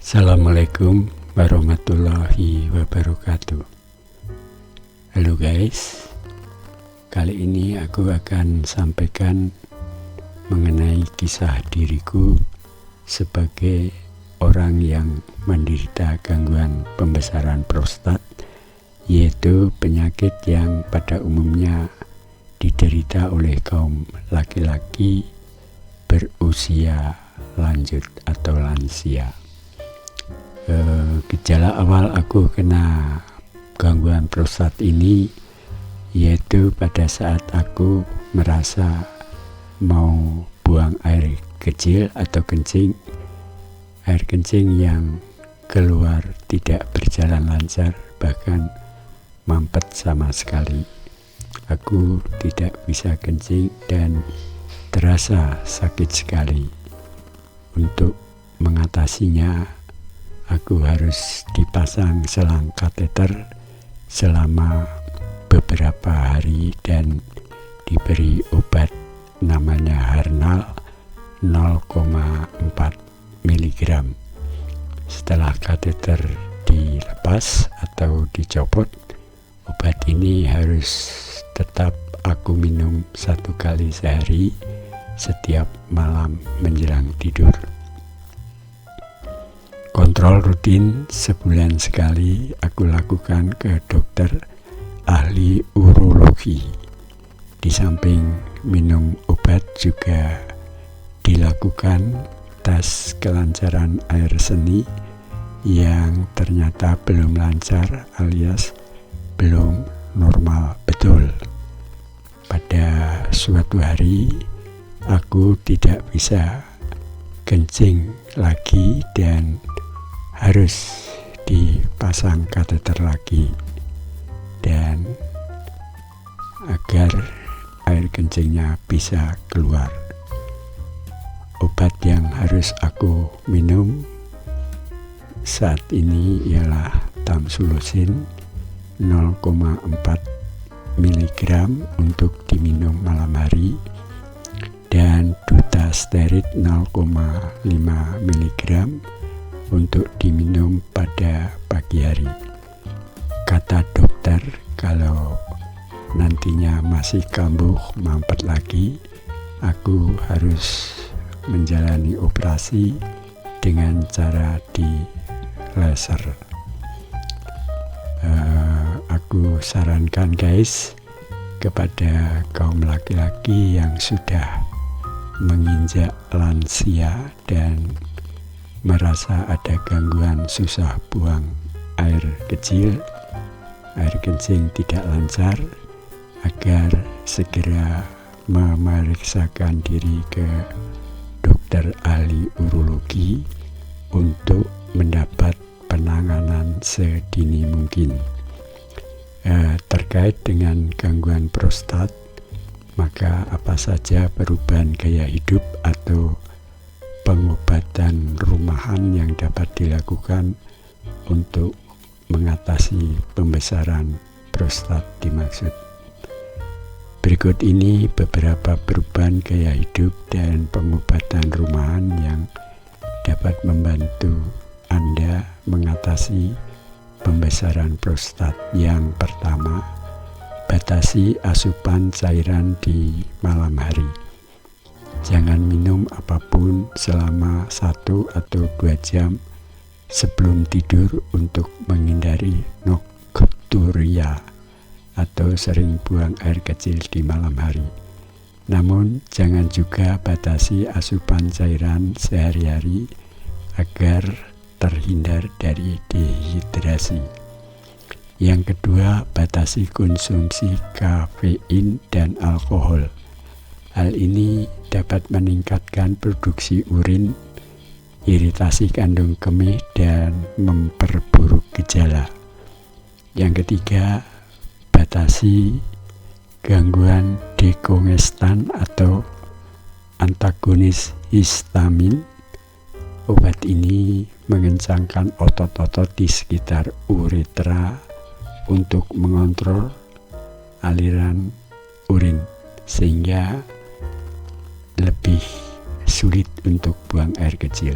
Assalamualaikum warahmatullahi wabarakatuh. Halo guys, kali ini aku akan sampaikan mengenai kisah diriku sebagai orang yang menderita gangguan pembesaran prostat, yaitu penyakit yang pada umumnya diderita oleh kaum laki-laki berusia lanjut atau lansia. Gejala awal aku kena gangguan prostat ini yaitu pada saat aku merasa mau buang air kecil atau kencing, air kencing yang keluar tidak berjalan lancar, bahkan mampet sama sekali. Aku tidak bisa kencing dan terasa sakit sekali. Untuk mengatasinya, aku harus dipasang selang kateter selama beberapa hari dan diberi obat namanya Harnal 0,4 mg. Setelah kateter dilepas atau dicopot, obat ini harus tetap aku minum 1 kali sehari setiap malam menjelang tidur. Kontrol rutin sebulan sekali aku lakukan ke dokter ahli urologi. Di samping minum obat juga dilakukan tes kelancaran air seni yang ternyata belum lancar alias belum normal betul. Pada suatu hari aku tidak bisa kencing lagi dan harus dipasang kateter lagi, dan agar air kencingnya bisa keluar, obat yang harus aku minum saat ini ialah Tamsulosin 0,4 mg untuk diminum malam hari dan Dutasterid 0,5 mg untuk diminum pada pagi hari. Kata dokter, kalau nantinya masih kambuh mampet lagi, aku harus menjalani operasi dengan cara di laser. Aku sarankan guys kepada kaum laki-laki yang sudah menginjak lansia dan merasa ada gangguan susah buang air kecil, air kencing tidak lancar, agar segera memeriksakan diri ke dokter ahli urologi untuk mendapat penanganan sedini mungkin. Terkait dengan gangguan prostat, maka apa saja perubahan gaya hidup atau pengobatan rumahan yang dapat dilakukan untuk mengatasi pembesaran prostat dimaksud. Berikut ini beberapa perubahan gaya hidup dan pengobatan rumahan yang dapat membantu Anda mengatasi pembesaran prostat. Yang pertama, batasi asupan cairan di malam hari. Jangan minum apapun selama 1 atau 2 jam sebelum tidur untuk menghindari nokturia atau sering buang air kecil di malam hari. Namun jangan juga batasi asupan cairan sehari-hari agar terhindar dari dehidrasi. Yang kedua, batasi konsumsi kafein dan alkohol. Hal ini dapat meningkatkan produksi urin, iritasi kandung kemih, dan memperburuk gejala. Yang ketiga, batasi gangguan dekongestan atau antagonis histamin. Obat ini mengencangkan otot-otot di sekitar uretra untuk mengontrol aliran urin, sehingga lebih sulit untuk buang air kecil.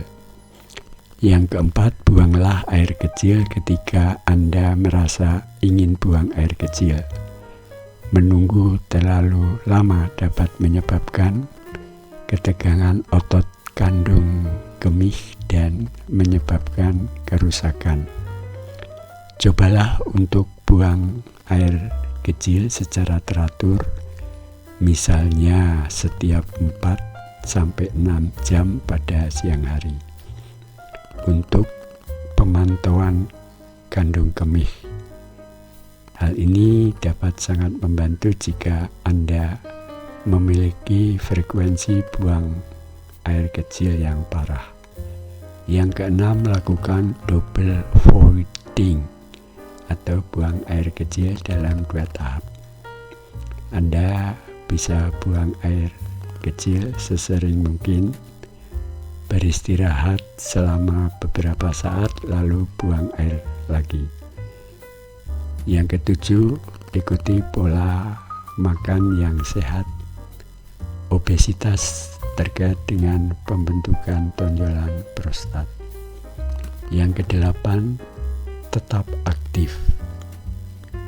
Yang keempat, buanglah air kecil ketika Anda merasa ingin buang air kecil. Menunggu terlalu lama dapat menyebabkan ketegangan otot kandung kemih dan menyebabkan kerusakan. Cobalah untuk buang air kecil secara teratur, misalnya setiap 4-6 jam pada siang hari. Untuk pemantauan kandung kemih, hal ini dapat sangat membantu jika Anda memiliki frekuensi buang air kecil yang parah. Yang keenam, lakukan double voiding atau buang air kecil dalam 2 tahap. Anda bisa buang air kecil sesering mungkin, beristirahat selama beberapa saat, lalu buang air lagi. Yang ketujuh, ikuti pola makan yang sehat. Obesitas terkait dengan pembentukan tonjolan prostat. Yang kedelapan, tetap aktif.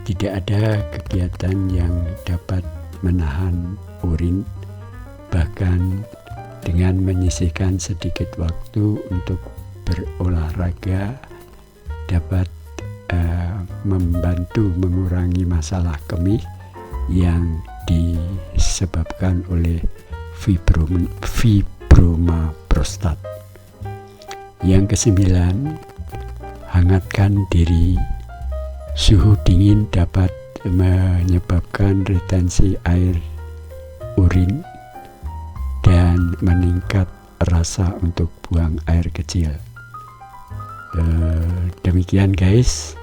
Tidak ada kegiatan yang dapat menahan urin, bahkan dengan menyisihkan sedikit waktu untuk berolahraga dapat membantu mengurangi masalah kemih yang disebabkan oleh fibroma prostat. Yang kesembilan, hangatkan diri. Suhu dingin dapat menyebabkan retensi air urin dan meningkat rasa untuk buang air kecil. Demikian guys,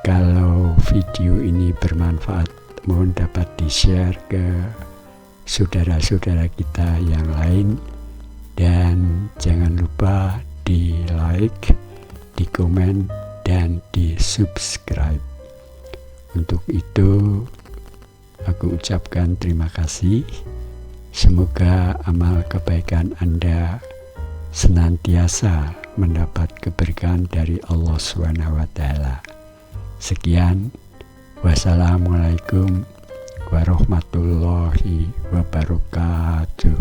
kalau video ini bermanfaat, mohon dapat di-share ke saudara-saudara kita yang lain, dan jangan lupa di like, di komen, dan di subscribe. Untuk itu aku ucapkan terima kasih. Semoga amal kebaikan Anda senantiasa mendapat keberkahan dari Allah SWT. Sekian, wassalamualaikum warahmatullahi wabarakatuh.